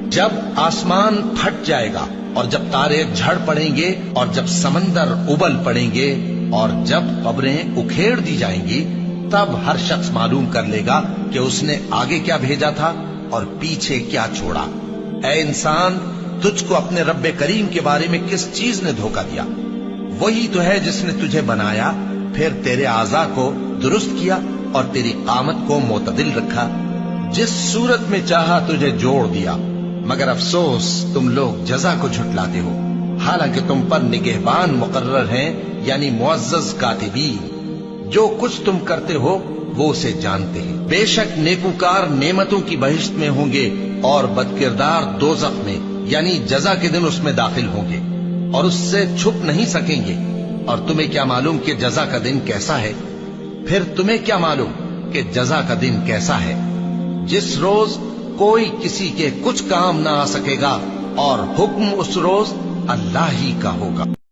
جب آسمان پھٹ جائے گا اور جب تارے جھڑ پڑیں گے اور جب سمندر ابل پڑیں گے اور جب قبریں اکھیڑ دی جائیں گی، تب ہر شخص معلوم کر لے گا کہ اس نے آگے کیا بھیجا تھا اور پیچھے کیا چھوڑا۔ اے انسان، تجھ کو اپنے رب کریم کے بارے میں کس چیز نے دھوکہ دیا؟ وہی تو ہے جس نے تجھے بنایا، پھر تیرے اعضاء کو درست کیا اور تیری قامت کو معتدل رکھا، جس صورت میں چاہا تجھے جوڑ دیا۔ مگر افسوس تم لوگ جزا کو جھٹلاتے ہو، حالانکہ تم پر نگہبان مقرر ہیں، یعنی معزز کاتبین۔ جو کچھ تم کرتے ہو وہ اسے جانتے ہیں۔ بے شک نیکوکار نعمتوں کی بہشت میں ہوں گے اور بدکردار دوزخ میں، یعنی جزا کے دن اس میں داخل ہوں گے اور اس سے چھپ نہیں سکیں گے۔ اور تمہیں کیا معلوم کہ جزا کا دن کیسا ہے؟ پھر تمہیں کیا معلوم کہ جزا کا دن کیسا ہے؟ جس روز کوئی کسی کے کچھ کام نہ آ سکے گا اور حکم اس روز اللہ ہی کا ہوگا۔